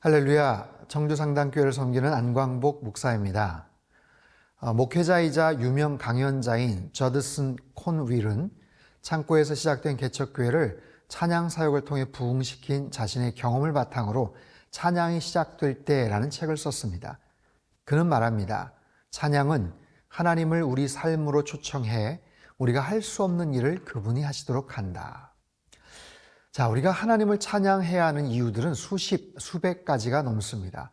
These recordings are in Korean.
할렐루야, 청주상당교회를 섬기는 안광복 목사입니다. 목회자이자 유명 강연자인 저드슨 콘윌은 창고에서 시작된 개척교회를 찬양 사역을 통해 부흥시킨 자신의 경험을 바탕으로 찬양이 시작될 때라는 책을 썼습니다. 그는 말합니다. 찬양은 하나님을 우리 삶으로 초청해 우리가 할 수 없는 일을 그분이 하시도록 한다. 자, 우리가 하나님을 찬양해야 하는 이유들은 수백 가지가 넘습니다.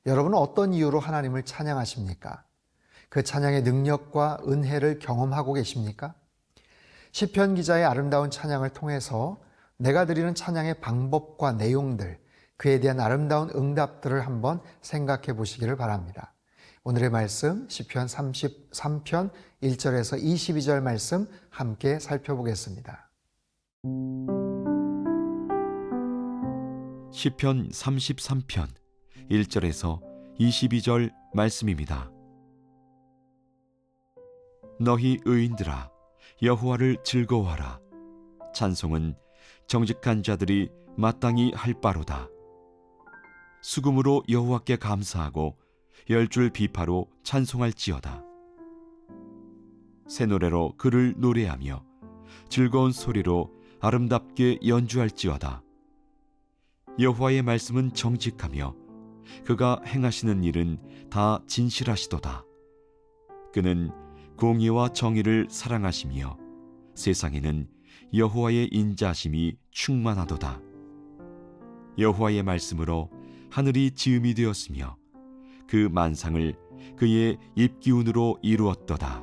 여러분은 어떤 이유로 하나님을 찬양하십니까? 그 찬양의 능력과 은혜를 경험하고 계십니까? 시편 기자의 아름다운 찬양을 통해서 내가 드리는 찬양의 방법과 내용들, 그에 대한 아름다운 응답들을 한번 생각해 보시기를 바랍니다. 오늘의 말씀 시편 33편 1절에서 22절 말씀 함께 살펴보겠습니다. 시편 33편 1절에서 22절 말씀입니다. 너희 의인들아 여호와를 즐거워하라. 찬송은 정직한 자들이 마땅히 할 바로다. 수금으로 여호와께 감사하고 열줄 비파로 찬송할지어다. 새 노래로 그를 노래하며 즐거운 소리로 아름답게 연주할지어다. 여호와의 말씀은 정직하며 그가 행하시는 일은 다 진실하시도다. 그는 공의와 정의를 사랑하시며 세상에는 여호와의 인자하심이 충만하도다. 여호와의 말씀으로 하늘이 지음이 되었으며 그 만상을 그의 입기운으로 이루었도다.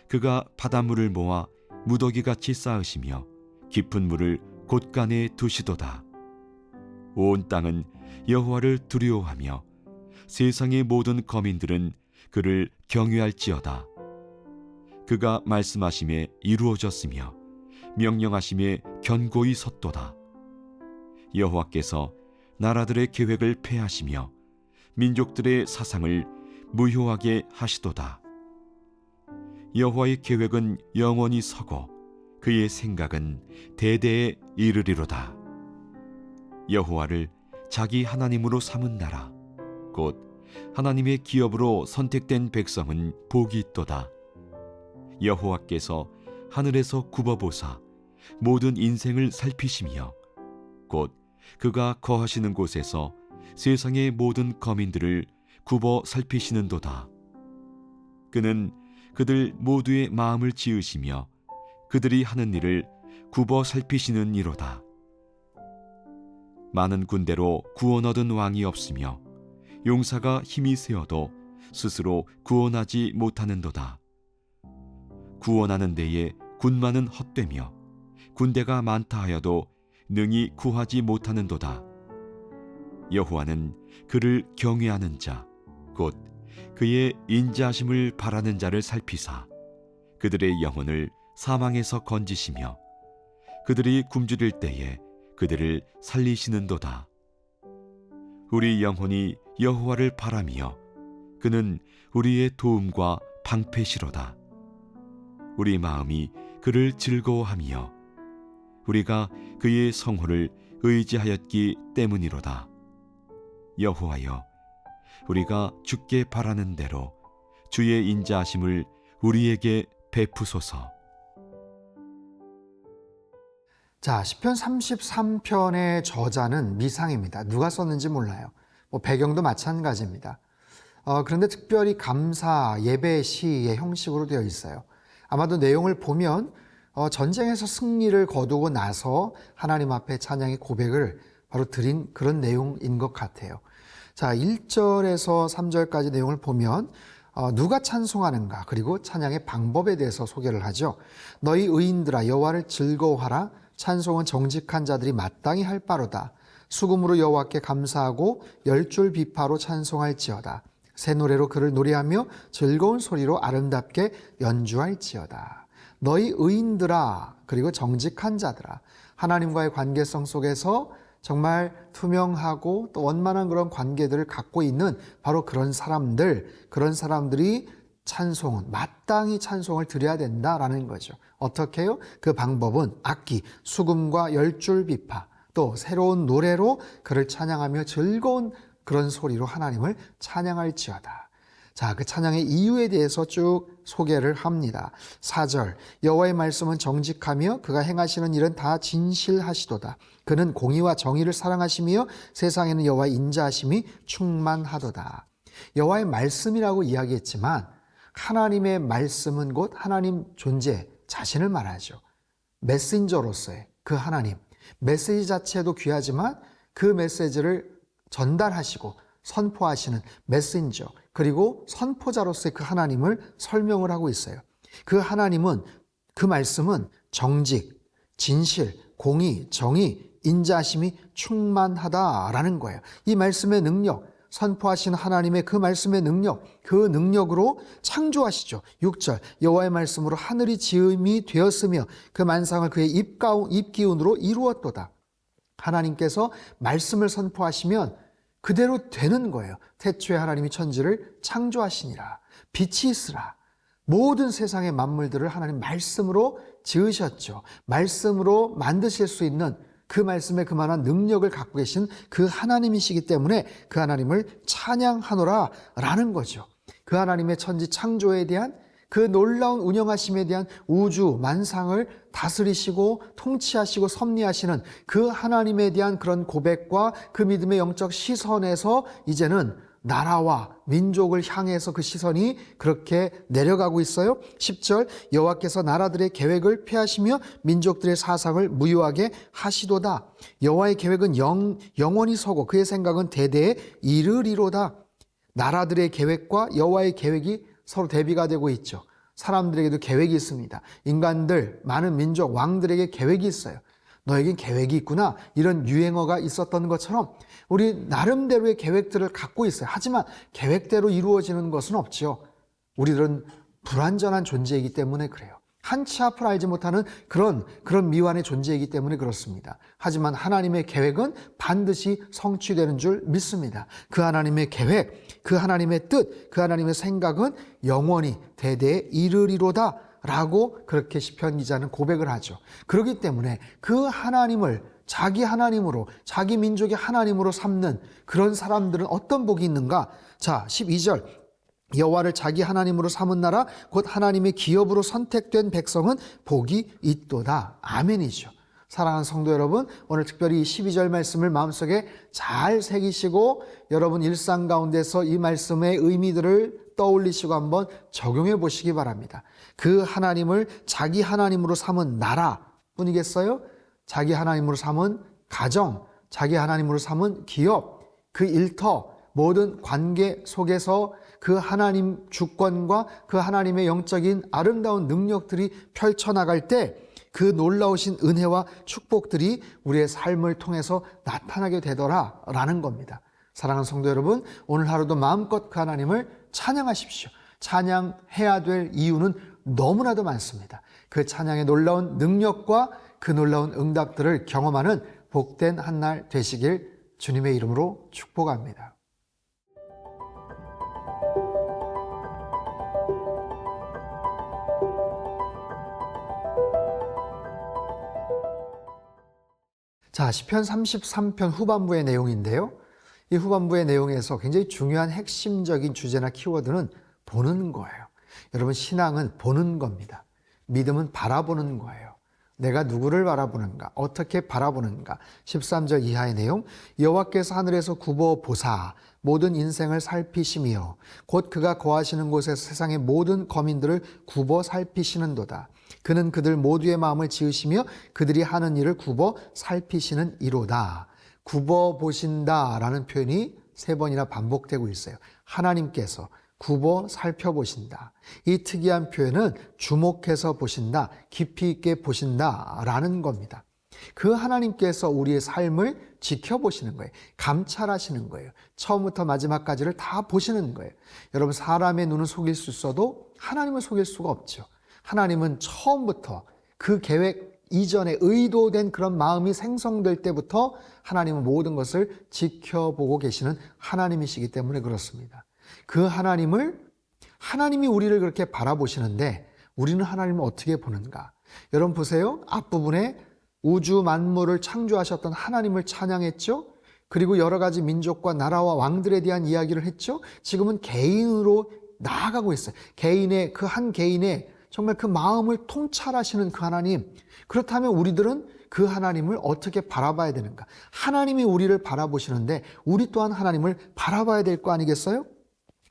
그가 바닷물을 모아 무더기같이 쌓으시며 깊은 물을 곳간에 두시도다. 온 땅은 여호와를 두려워하며 세상의 모든 거민들은 그를 경외할지어다. 그가 말씀하심에 이루어졌으며 명령하심에 견고히 섰도다. 여호와께서 나라들의 계획을 폐하시며 민족들의 사상을 무효하게 하시도다. 여호와의 계획은 영원히 서고 그의 생각은 대대에 이르리로다. 여호와를 자기 하나님으로 삼은 나라 곧 하나님의 기업으로 선택된 백성은 복이 있도다. 여호와께서 하늘에서 굽어보사 모든 인생을 살피시며 곧 그가 거하시는 곳에서 세상의 모든 거민들을 굽어 살피시는도다. 그는 그들 모두의 마음을 지으시며 그들이 하는 일을 굽어 살피시는 이로다. 많은 군대로 구원 얻은 왕이 없으며 용사가 힘이 세어도 스스로 구원하지 못하는도다. 구원하는 데에 군마는 헛되며 군대가 많다 하여도 능히 구하지 못하는도다. 여호와는 그를 경외하는 자 곧 그의 인자하심을 바라는 자를 살피사 그들의 영혼을 사망에서 건지시며 그들이 굶주릴 때에 그들을 살리시는도다. 우리 영혼이 여호와를 바라며 그는 우리의 도움과 방패시로다. 우리 마음이 그를 즐거워하며 우리가 그의 성호를 의지하였기 때문이로다. 여호와여, 우리가 주께 바라는 대로 주의 인자하심을 우리에게 베푸소서. 자, 시편 33편의 저자는 미상입니다. 누가 썼는지 몰라요. 배경도 마찬가지입니다. 그런데 특별히 감사, 예배, 시의 형식으로 되어 있어요. 아마도 내용을 보면 전쟁에서 승리를 거두고 나서 하나님 앞에 찬양의 고백을 바로 드린 그런 내용인 것 같아요. 자, 1절에서 3절까지 내용을 보면 누가 찬송하는가 그리고 찬양의 방법에 대해서 소개를 하죠. 너희 의인들아 여호와를 즐거워하라. 찬송은 정직한 자들이 마땅히 할 바로다. 수금으로 여호와께 감사하고 열줄 비파로 찬송할지어다. 새 노래로 그를 노래하며 즐거운 소리로 아름답게 연주할지어다. 너희 의인들아 그리고 정직한 자들아. 하나님과의 관계성 속에서 정말 투명하고 또 원만한 그런 관계들을 갖고 있는 바로 그런 사람들이 찬송은 마땅히 찬송을 드려야 된다라는 거죠. 어떻게 해요? 그 방법은 악기, 수금과 열줄 비파, 또 새로운 노래로 그를 찬양하며 즐거운 그런 소리로 하나님을 찬양할지어다. 자, 그 찬양의 이유에 대해서 쭉 소개를 합니다. 4절, 여호와의 말씀은 정직하며 그가 행하시는 일은 다 진실하시도다. 그는 공의와 정의를 사랑하시며 세상에는 여호와의 인자하심이 충만하도다. 여호와의 말씀이라고 이야기했지만 하나님의 말씀은 곧 하나님 존재 자신을 말하죠. 메신저로서의 그 하나님, 메시지 자체도 귀하지만 그 메시지를 전달하시고 선포하시는 메신저, 그리고 선포자로서의 그 하나님을 설명을 하고 있어요. 그 하나님은, 그 말씀은 정직, 진실, 공의, 정의, 인자하심이 충만하다라는 거예요. 이 말씀의 능력, 선포하시는 하나님의 그 말씀의 능력, 그 능력으로 창조하시죠. 6절, 여호와의 말씀으로 하늘이 지음이 되었으며 그 만상을 그의 입기운으로 이루었도다. 하나님께서 말씀을 선포하시면 그대로 되는 거예요. 태초에 하나님이 천지를 창조하시니라. 빛이 있으라. 모든 세상의 만물들을 하나님 말씀으로 지으셨죠. 말씀으로 만드실 수 있는 그 말씀에 그만한 능력을 갖고 계신 그 하나님이시기 때문에 그 하나님을 찬양하노라 라는 거죠. 그 하나님의 천지 창조에 대한 그 놀라운 운영하심에 대한 우주 만상을 다스리시고 통치하시고 섭리하시는 그 하나님에 대한 그런 고백과 그 믿음의 영적 시선에서 이제는 나라와 민족을 향해서 그 시선이 그렇게 내려가고 있어요. 10절, 여호와께서 나라들의 계획을 폐하시며 민족들의 사상을 무효하게 하시도다. 여호와의 계획은 영원히 서고 그의 생각은 대대에 이르리로다. 나라들의 계획과 여호와의 계획이 서로 대비가 되고 있죠. 사람들에게도 계획이 있습니다. 인간들, 많은 민족, 왕들에게 계획이 있어요. 너에겐 계획이 있구나. 이런 유행어가 있었던 것처럼 우리 나름대로의 계획들을 갖고 있어요. 하지만 계획대로 이루어지는 것은 없죠. 우리들은 불완전한 존재이기 때문에 그래요. 한치 앞을 알지 못하는 그런 미완의 존재이기 때문에 그렇습니다. 하지만 하나님의 계획은 반드시 성취되는 줄 믿습니다. 그 하나님의 계획, 그 하나님의 뜻, 그 하나님의 생각은 영원히 대대에 이르리로다 라고 그렇게 시편 기자는 고백을 하죠. 그렇기 때문에 그 하나님을 자기 하나님으로, 자기 민족의 하나님으로 삼는 그런 사람들은 어떤 복이 있는가? 자, 12절. 여호와를 자기 하나님으로 삼은 나라 곧 하나님의 기업으로 선택된 백성은 복이 있도다. 아멘이죠. 사랑하는 성도 여러분, 오늘 특별히 12절 말씀을 마음속에 잘 새기시고 여러분 일상 가운데서 이 말씀의 의미들을 떠올리시고 한번 적용해 보시기 바랍니다. 그 하나님을 자기 하나님으로 삼은 나라 뿐이겠어요? 자기 하나님으로 삼은 가정, 자기 하나님으로 삼은 기업, 그 일터, 모든 관계 속에서 그 하나님 주권과 그 하나님의 영적인 아름다운 능력들이 펼쳐나갈 때 그 놀라우신 은혜와 축복들이 우리의 삶을 통해서 나타나게 되더라라는 겁니다. 사랑하는 성도 여러분, 오늘 하루도 마음껏 그 하나님을 찬양하십시오. 찬양해야 될 이유는 너무나도 많습니다. 그 찬양의 놀라운 능력과 그 놀라운 응답들을 경험하는 복된 한 날 되시길 주님의 이름으로 축복합니다. 자, 시편 33편 후반부의 내용인데요. 이 후반부의 내용에서 굉장히 중요한 핵심적인 주제나 키워드는 보는 거예요. 여러분, 신앙은 보는 겁니다. 믿음은 바라보는 거예요. 내가 누구를 바라보는가? 어떻게 바라보는가? 13절 이하의 내용, 여호와께서 하늘에서 굽어 보사 모든 인생을 살피시며 곧 그가 거하시는 곳에서 세상의 모든 거민들을 굽어 살피시는도다. 그는 그들 모두의 마음을 지으시며 그들이 하는 일을 굽어 살피시는 이로다. 굽어 보신다라는 표현이 3번이나 반복되고 있어요. 하나님께서 굽어 살펴보신다. 이 특이한 표현은 주목해서 보신다, 깊이 있게 보신다라는 겁니다. 그 하나님께서 우리의 삶을 지켜보시는 거예요. 감찰하시는 거예요. 처음부터 마지막까지를 다 보시는 거예요. 여러분, 사람의 눈은 속일 수 있어도 하나님은 속일 수가 없죠. 하나님은 처음부터 그 계획 이전에 의도된 그런 마음이 생성될 때부터 하나님은 모든 것을 지켜보고 계시는 하나님이시기 때문에 그렇습니다. 그 하나님이 우리를 그렇게 바라보시는데 우리는 하나님을 어떻게 보는가? 여러분 보세요. 앞부분에 우주 만물을 창조하셨던 하나님을 찬양했죠. 그리고 여러 가지 민족과 나라와 왕들에 대한 이야기를 했죠. 지금은 개인으로 나아가고 있어요. 개인의 그 한 개인의 정말 그 마음을 통찰하시는 그 하나님. 그렇다면 우리들은 그 하나님을 어떻게 바라봐야 되는가? 하나님이 우리를 바라보시는데 우리 또한 하나님을 바라봐야 될 거 아니겠어요?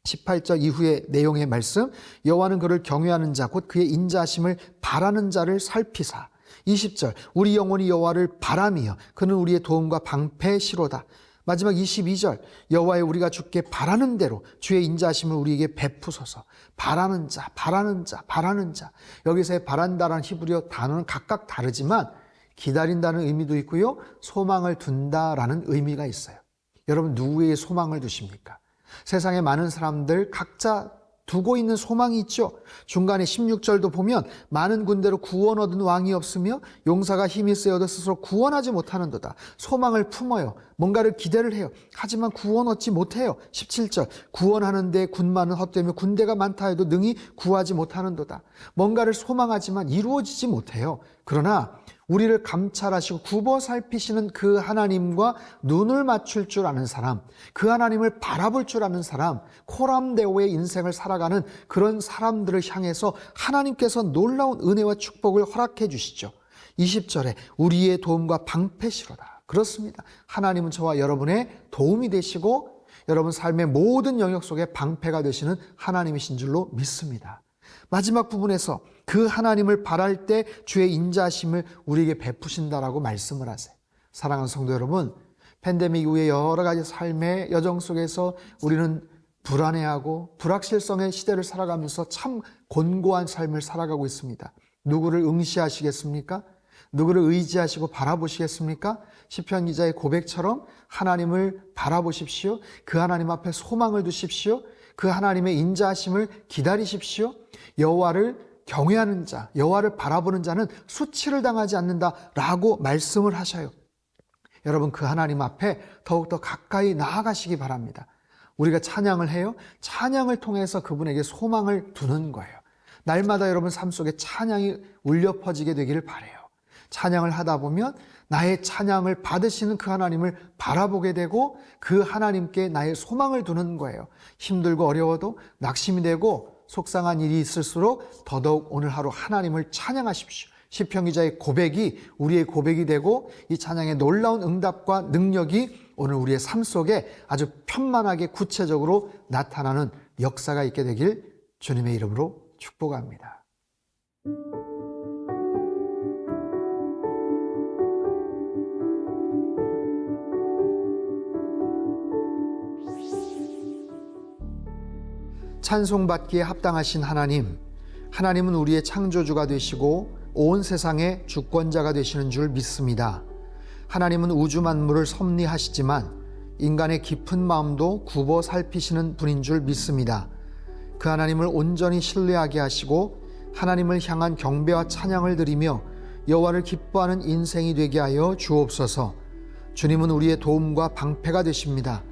18절 이후의 내용의 말씀, 여호와는 그를 경외하는 자 곧 그의 인자하심을 바라는 자를 살피사. 20절 우리 영혼이 여호와를 바라며 그는 우리의 도움과 방패시로다. 마지막 22절 여호와의 우리가 주께 바라는 대로 주의 인자하심을 우리에게 베푸소서. 바라는 자, 바라는 자, 바라는 자. 여기서의 바란다라는 히브리어 단어는 각각 다르지만 기다린다는 의미도 있고요, 소망을 둔다라는 의미가 있어요. 여러분, 누구에게 소망을 두십니까? 세상에 많은 사람들 각자 두고 있는 소망이 있죠. 중간에 16절도 보면 많은 군대로 구원 얻은 왕이 없으며 용사가 힘이 세어도 스스로 구원하지 못하는도다. 소망을 품어요. 뭔가를 기대를 해요. 하지만 구원 얻지 못해요. 17절 구원하는데 군마는 헛되며 군대가 많다 해도 능히 구하지 못하는도다. 뭔가를 소망하지만 이루어지지 못해요. 그러나 우리를 감찰하시고 굽어 살피시는 그 하나님과 눈을 맞출 줄 아는 사람, 그 하나님을 바라볼 줄 아는 사람, 코람데오의 인생을 살아가는 그런 사람들을 향해서 하나님께서 놀라운 은혜와 축복을 허락해 주시죠. 20절에 우리의 도움과 방패시로다. 그렇습니다. 하나님은 저와 여러분의 도움이 되시고 여러분 삶의 모든 영역 속에 방패가 되시는 하나님이신 줄로 믿습니다. 마지막 부분에서 그 하나님을 바랄 때 주의 인자하심을 우리에게 베푸신다라고 말씀을 하세요. 사랑하는 성도 여러분, 팬데믹 이후에 여러 가지 삶의 여정 속에서 우리는 불안해하고 불확실성의 시대를 살아가면서 참 곤고한 삶을 살아가고 있습니다. 누구를 응시하시겠습니까? 누구를 의지하시고 바라보시겠습니까? 시편 기자의 고백처럼 하나님을 바라보십시오. 그 하나님 앞에 소망을 두십시오. 그 하나님의 인자하심을 기다리십시오. 여호와를 경외하는 자, 여호와를 바라보는 자는 수치를 당하지 않는다라고 말씀을 하셔요. 여러분, 그 하나님 앞에 더욱더 가까이 나아가시기 바랍니다. 우리가 찬양을 해요. 찬양을 통해서 그분에게 소망을 두는 거예요. 날마다 여러분 삶 속에 찬양이 울려 퍼지게 되기를 바라요. 찬양을 하다 보면 나의 찬양을 받으시는 그 하나님을 바라보게 되고 그 하나님께 나의 소망을 두는 거예요. 힘들고 어려워도 낙심이 되고 속상한 일이 있을수록 더더욱 오늘 하루 하나님을 찬양하십시오. 시편 기자의 고백이 우리의 고백이 되고 이 찬양의 놀라운 응답과 능력이 오늘 우리의 삶 속에 아주 편만하게 구체적으로 나타나는 역사가 있게 되길 주님의 이름으로 축복합니다. 찬송받기에 합당하신 하나님, 하나님은 우리의 창조주가 되시고 온 세상의 주권자가 되시는 줄 믿습니다. 하나님은 우주 만물을 섭리하시지만 인간의 깊은 마음도 굽어 살피시는 분인 줄 믿습니다. 그 하나님을 온전히 신뢰하게 하시고 하나님을 향한 경배와 찬양을 드리며 여호와를 기뻐하는 인생이 되게 하여 주옵소서. 주님은 우리의 도움과 방패가 되십니다.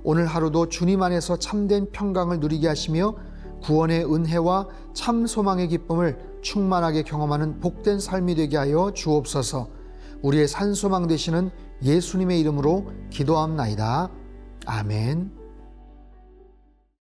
오늘 하루도 주님 안에서 참된 평강을 누리게 하시며 구원의 은혜와 참 소망의 기쁨을 충만하게 경험하는 복된 삶이 되게 하여 주옵소서. 우리의 산소망 되시는 예수님의 이름으로 기도합나이다. 아멘.